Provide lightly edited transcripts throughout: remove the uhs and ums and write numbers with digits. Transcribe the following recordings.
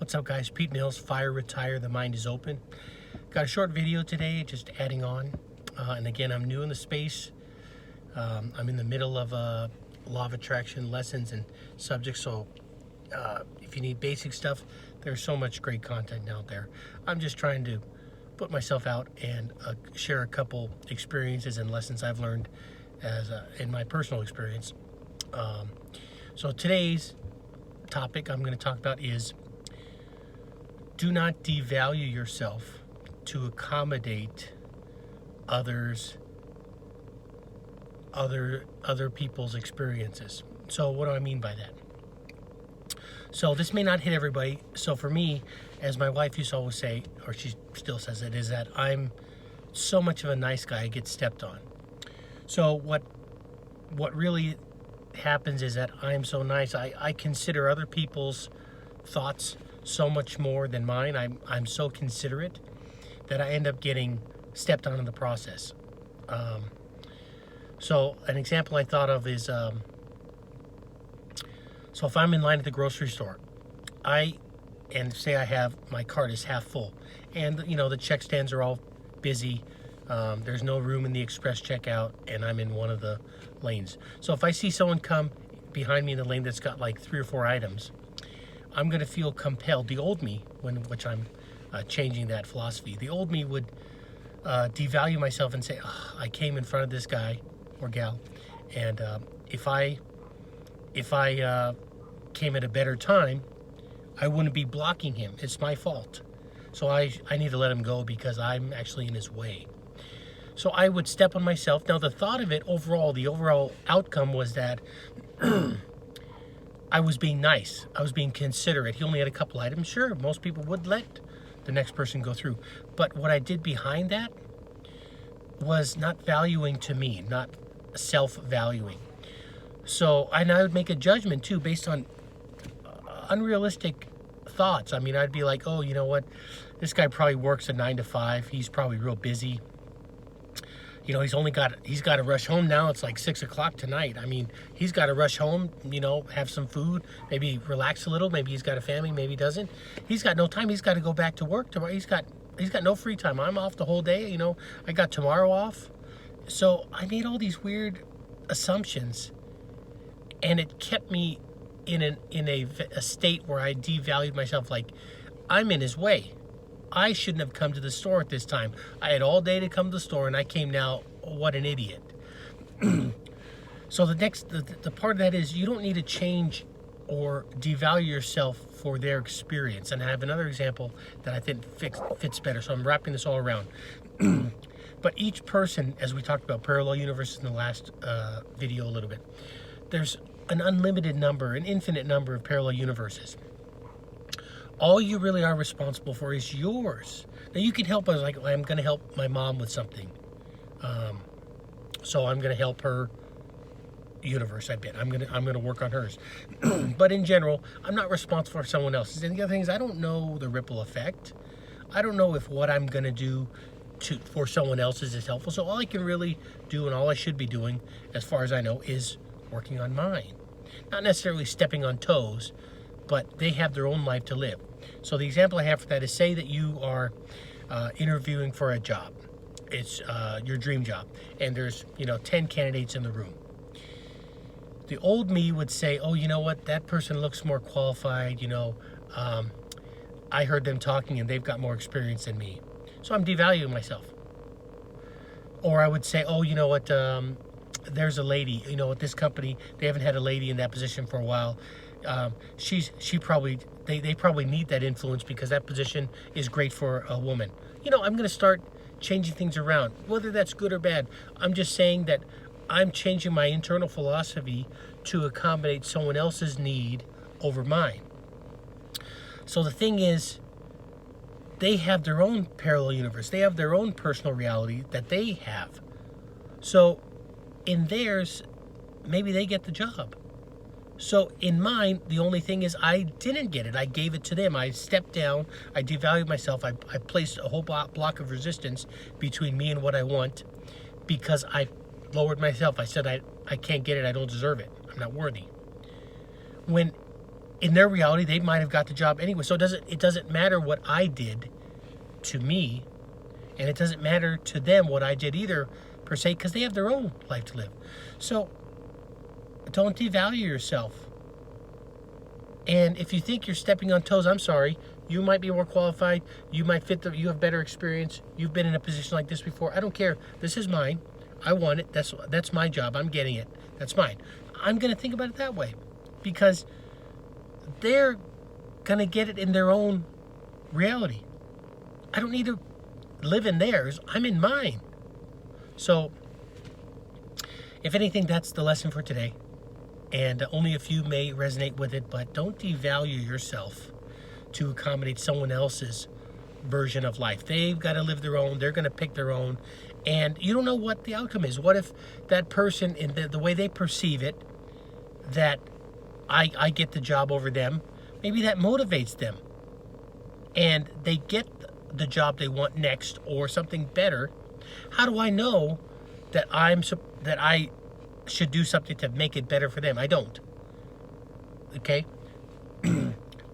What's up, guys? Pete Mills, Fire, Retire, The Mind is Open. Got a short video today, just adding on. And again, I'm new in the space. I'm in the middle of law of attraction lessons and subjects. So if you need basic stuff, there's so much great content out there. I'm just trying to put myself out and share a couple experiences and lessons I've learned as in my personal experience. So today's topic I'm going to talk about is do not devalue yourself to accommodate other people's experiences. So what do I mean by that? So this may not hit everybody. So for me, as my wife used to always say, or she still says it, is that I'm so much of a nice guy, I get stepped on. So what really happens is that I'm so nice, I consider other people's thoughts so much more than mine. I'm so considerate that I end up getting stepped on in the process. So an example I thought of is, so if I'm in line at the grocery store, and say I have, my cart is half full, and the check stands are all busy, there's no room in the express checkout, and I'm in one of the lanes. So if I see someone come behind me in the lane that's got like 3 or 4 items, I'm going to feel compelled. The old me, which I'm changing that philosophy, the old me would devalue myself and say, oh, I came in front of this guy or gal, and if I came at a better time, I wouldn't be blocking him. It's my fault. So I need to let him go because I'm actually in his way. So I would step on myself. Now the thought of it overall, the overall outcome was that I was being nice. I was being considerate. He only had a couple items. Sure, most people would let the next person go through. But what I did behind that was not valuing to me, not self-valuing. So, and I would make a judgment too based on unrealistic thoughts. I mean, I'd be like, oh, you know what? This guy probably works a 9 to 5. He's probably real busy. He's got to rush home now. It's like 6 o'clock tonight. I mean, he's got to rush home, have some food, maybe relax a little. Maybe he's got a family, maybe he doesn't. He's got no time. He's got to go back to work tomorrow. He's got no free time. I'm off the whole day. I got tomorrow off. So I made all these weird assumptions, and it kept me in a state where I devalued myself. Like, I'm in his way. I shouldn't have come to the store at this time. I had all day to come to the store, and I came now. What an idiot. So the part of that is you don't need to change or devalue yourself for their experience. And I have another example that I think fits better. So I'm wrapping this all around. But each person, as we talked about parallel universes in the last video a little bit, there's an unlimited number, an infinite number of parallel universes. All you really are responsible for is yours. Now you can help us, like I'm going to help my mom with something. So I'm going to help her universe, I bet. I'm going to work on hers. But in general, I'm not responsible for someone else's. And the other thing is, I don't know the ripple effect. I don't know if what I'm going to do for someone else is helpful. So all I can really do, and all I should be doing, as far as I know, is working on mine. Not necessarily stepping on toes, but they have their own life to live. So the example I have for that is, say that you are interviewing for a job. It's your dream job, and there's 10 candidates in the room. The old me would say, oh, you know what, that person looks more qualified. I heard them talking and they've got more experience than me, so I'm devaluing myself. Or I would say, oh, you know what, there's a lady, at this company, they haven't had a lady in that position for a while. They probably need that influence because that position is great for a woman. I'm going to start changing things around, whether that's good or bad. I'm just saying that I'm changing my internal philosophy to accommodate someone else's need over mine. So the thing is, they have their own parallel universe. They have their own personal reality that they have. So in theirs, maybe they get the job. So in mine, the only thing is I didn't get it. I gave it to them. I stepped down. I devalued myself. I placed a whole block of resistance between me and what I want because I lowered myself. I said, I can't get it. I don't deserve it. I'm not worthy. When in their reality, they might have got the job anyway. So it doesn't matter what I did to me, and it doesn't matter to them what I did either, per se, because they have their own life to live. So don't devalue yourself. And if you think you're stepping on toes, I'm sorry. You might be more qualified. You might you have better experience. You've been in a position like this before. I don't care. This is mine. I want it. That's my job. I'm getting it. That's mine. I'm going to think about it that way, because they're going to get it in their own reality. I don't need to live in theirs. I'm in mine. So, if anything, that's the lesson for today. And only a few may resonate with it, but don't devalue yourself to accommodate someone else's version of life. They've got to live their own. They're going to pick their own. And you don't know what the outcome is. What if that person, in the way they perceive it, that I get the job over them, maybe that motivates them. And they get the job they want next or something better. How do I know that I should do something to make it better for them? I don't. Okay?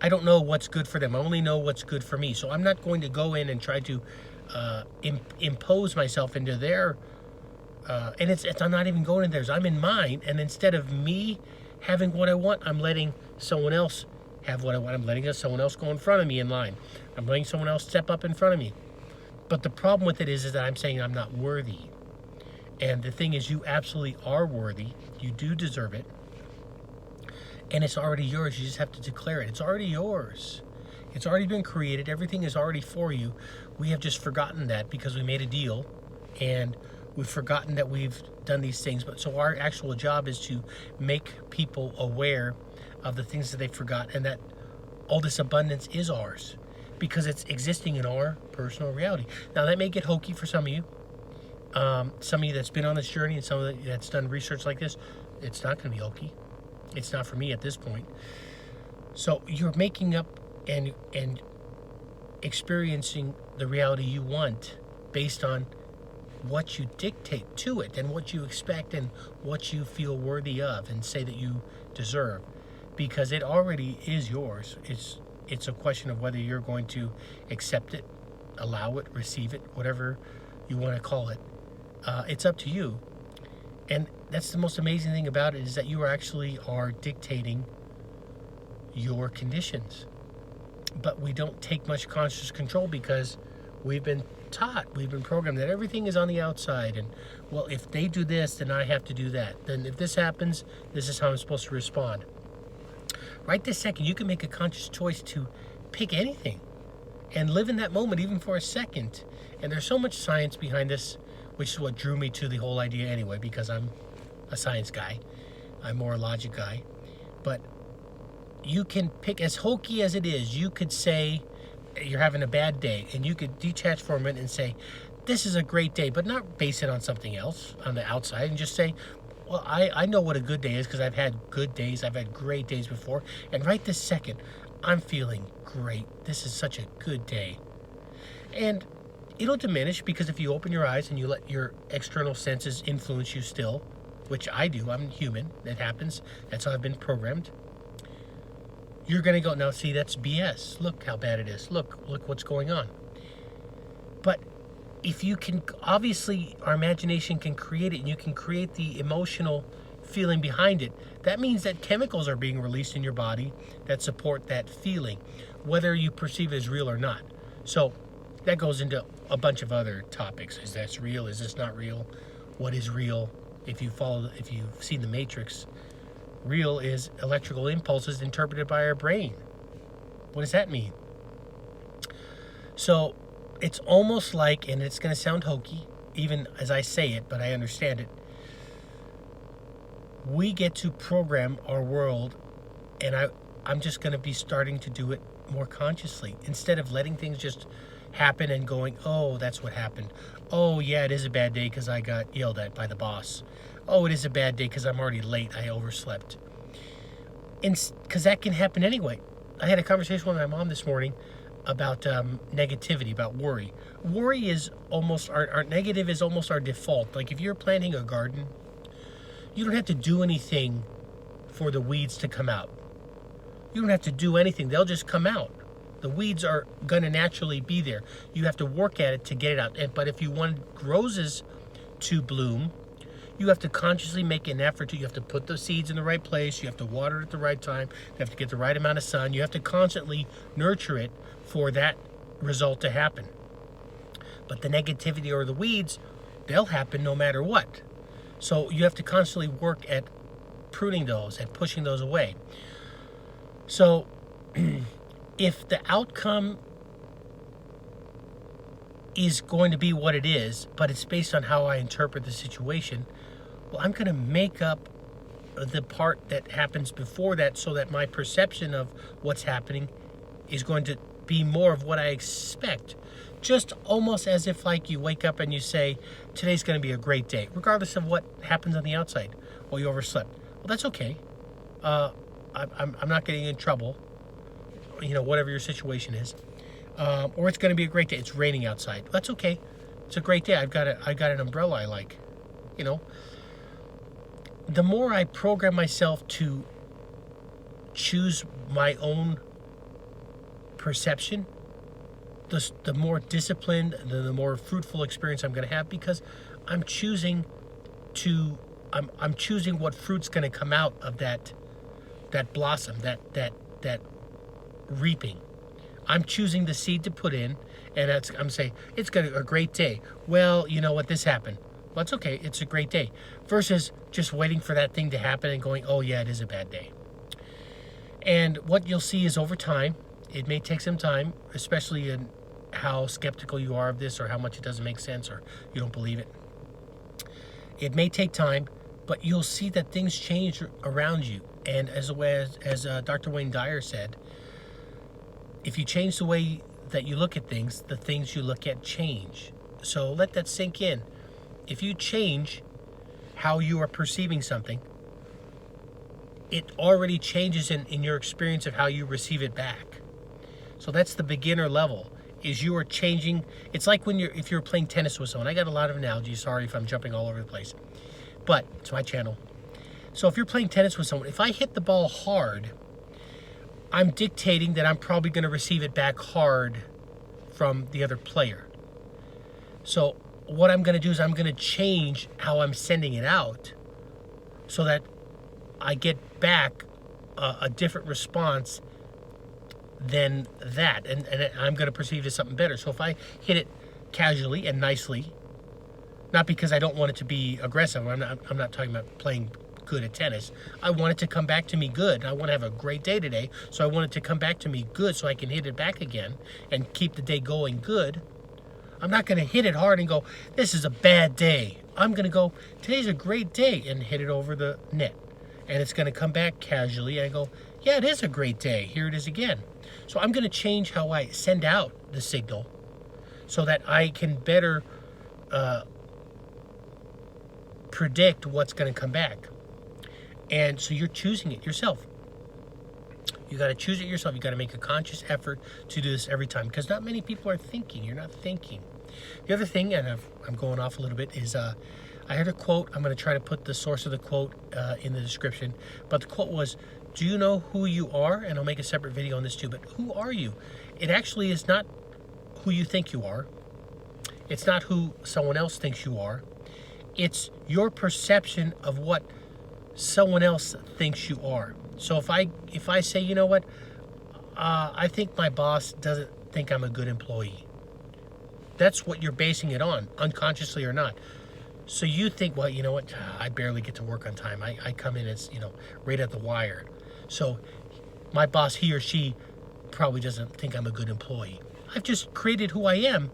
I don't know what's good for them. I only know what's good for me. So I'm not going to go in and try to impose myself into their and I'm not even going in theirs. I'm in mine, and instead of me having what I want, I'm letting someone else have what I want. I'm letting someone else go in front of me in line. I'm letting someone else step up in front of me. But the problem with it is that I'm saying I'm not worthy. And the thing is, you absolutely are worthy. You do deserve it. And it's already yours. You just have to declare it. It's already yours. It's already been created. Everything is already for you. We have just forgotten that because we made a deal, and we've forgotten that we've done these things. But so our actual job is to make people aware of the things that they forgot, and that all this abundance is ours because it's existing in our personal reality. Now, that may get hokey for some of you. Some of you that's been on this journey and some of you that's done research like this, it's not going to be hokey. It's not for me at this point. So you're making up and experiencing the reality you want based on what you dictate to it and what you expect and what you feel worthy of and say that you deserve, because it already is yours. It's a question of whether you're going to accept it, allow it, receive it, whatever you want to call it. It's up to you. And that's the most amazing thing about it, is that you are dictating your conditions. But we don't take much conscious control because we've been taught, we've been programmed that everything is on the outside. And, well, if they do this, then I have to do that. Then if this happens, this is how I'm supposed to respond. Right this second, you can make a conscious choice to pick anything and live in that moment even for a second. And there's so much science behind this, which is what drew me to the whole idea anyway, because I'm a science guy. I'm more a logic guy. But you can pick, as hokey as it is, you could say you're having a bad day, and you could detach for a minute and say, this is a great day, but not base it on something else on the outside, and just say, well, I know what a good day is because I've had good days. I've had great days before. And right this second, I'm feeling great. This is such a good day. And it'll diminish because if you open your eyes and you let your external senses influence you still, which I do, I'm human, that happens. That's how I've been programmed. You're going to go, now see, that's BS. Look how bad it is. Look what's going on. But if you can, obviously our imagination can create it, and you can create the emotional feeling behind it. That means that chemicals are being released in your body that support that feeling, whether you perceive it as real or not. So that goes into a bunch of other topics. Is this real? Is this not real? What is real? If you've seen The Matrix, real is electrical impulses interpreted by our brain. What does that mean? So it's almost like, and it's going to sound hokey, even as I say it, but I understand it. We get to program our world, and I'm just going to be starting to do it more consciously, instead of letting things just happen and going, oh, that's what happened. Oh, yeah, it is a bad day because I got yelled at by the boss. Oh, it is a bad day because I'm already late. I overslept. Because that can happen anyway. I had a conversation with my mom this morning about negativity, about worry. Worry is almost, our negative is almost our default. Like if you're planting a garden, you don't have to do anything for the weeds to come out. You don't have to do anything. They'll just come out. The weeds are going to naturally be there. You have to work at it to get it out. But if you want roses to bloom, you have to consciously make an effort to, you have to put the seeds in the right place, you have to water it at the right time, you have to get the right amount of sun, you have to constantly nurture it for that result to happen. But the negativity or the weeds, they'll happen no matter what. So you have to constantly work at pruning those and pushing those away. So if the outcome is going to be what it is, but it's based on how I interpret the situation, well, I'm going to make up the part that happens before that so that my perception of what's happening is going to be more of what I expect. Just almost as if like you wake up and you say, today's going to be a great day, regardless of what happens on the outside. Well, you overslept. Well, that's okay. I'm not getting in trouble, whatever your situation is. Or it's going to be a great day. It's raining outside. That's okay. It's a great day. I got an umbrella I like. The more I program myself to choose my own perception, the more disciplined, the more fruitful experience I'm going to have, because I'm choosing what fruit's going to come out of that blossom, that reaping. I'm choosing the seed to put in, and I'm saying it's going to be a great day. Well, you know what? This happened. Well, it's okay. It's a great day. Versus just waiting for that thing to happen and going, oh yeah, it is a bad day. And what you'll see is over time, it may take some time, especially in how skeptical you are of this, or how much it doesn't make sense, or you don't believe it. It may take time, but you'll see that things change around you. And as Dr. Wayne Dyer said, if you change the way that you look at things, the things you look at change. So let that sink in. If you change how you are perceiving something, it already changes in your experience of how you receive it back. So that's the beginner level, is you are changing. It's like if you're playing tennis with someone. I got a lot of analogies. Sorry if I'm jumping all over the place, but it's my channel. So if you're playing tennis with someone, if I hit the ball hard, I'm dictating that I'm probably going to receive it back hard from the other player. So what I'm going to do is I'm going to change how I'm sending it out so that I get back a different response than that. And I'm going to perceive it as something better. So if I hit it casually and nicely, not because I don't want it to be aggressive. I'm not talking about playing good at tennis. I want it to come back to me good. I want to have a great day today, so I want it to come back to me good so I can hit it back again and keep the day going good. I'm not going to hit it hard and go, this is a bad day. I'm going to go, today's a great day, and hit it over the net. And it's going to come back casually, and I go, yeah, it is a great day. Here it is again. So I'm going to change how I send out the signal so that I can better predict what's going to come back. And so you're choosing it yourself. You got to choose it yourself. You got to make a conscious effort to do this every time, because not many people are thinking. You're not thinking. The other thing, and I'm going off a little bit, is I heard a quote. I'm going to try to put the source of the quote in the description. But the quote was, do you know who you are? And I'll make a separate video on this too. But who are you? It actually is not who you think you are. It's not who someone else thinks you are. It's your perception of what someone else thinks you are. So if I say, you know what, I think my boss doesn't think I'm a good employee. That's what you're basing it on, unconsciously or not. So you think, well, you know what, I barely get to work on time. I come in as, right at the wire. So my boss, he or she, probably doesn't think I'm a good employee. I've just created who I am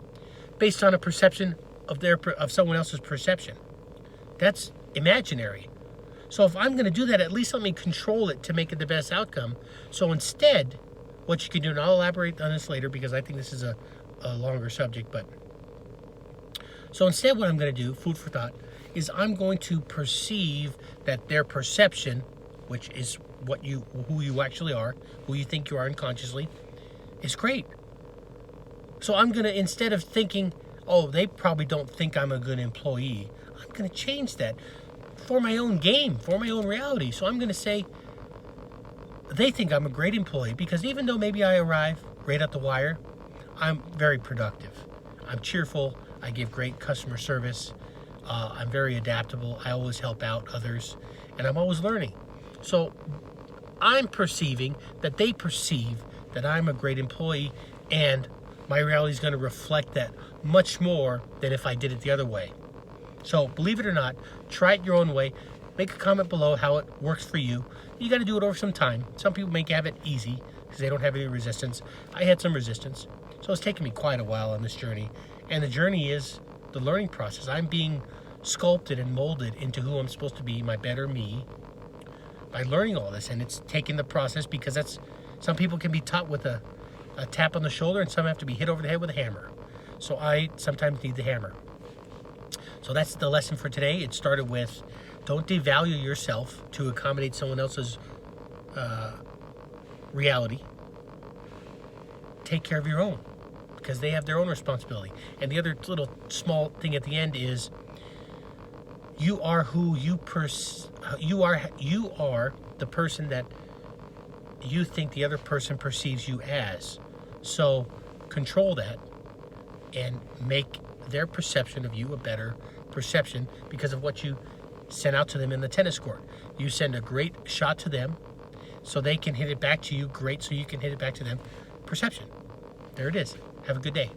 based on a perception of someone else's perception. That's imaginary. So if I'm going to do that, at least let me control it to make it the best outcome. So instead, what you can do, and I'll elaborate on this later because I think this is a longer subject, but so instead what I'm going to do, food for thought, is I'm going to perceive that their perception, which is who you actually are, who you think you are unconsciously, is great. So I'm going to, instead of thinking, oh, they probably don't think I'm a good employee, I'm going to change that for my own game, for my own reality. So I'm going to say, they think I'm a great employee because even though maybe I arrive right at the wire, I'm very productive. I'm cheerful. I give great customer service. I'm very adaptable. I always help out others, and I'm always learning. So I'm perceiving that they perceive that I'm a great employee, and my reality is going to reflect that much more than if I did it the other way. So believe it or not, try it your own way. Make a comment below how it works for you. You got to do it over some time. Some people may have it easy because they don't have any resistance. I had some resistance. So it's taken me quite a while on this journey. And the journey is the learning process. I'm being sculpted and molded into who I'm supposed to be, my better me, by learning all this. And it's taking the process because some people can be taught with a tap on the shoulder, and some have to be hit over the head with a hammer. So I sometimes need the hammer. So that's the lesson for today. It started with, don't devalue yourself to accommodate someone else's reality. Take care of your own, because they have their own responsibility. And the other little small thing at the end is, you are who you are the person that you think the other person perceives you as. So control that and make their perception of you a better perception because of what you sent out to them in the tennis court. You send a great shot to them so they can hit it back to you. Great, so you can hit it back to them. Perception. There it is. Have a good day.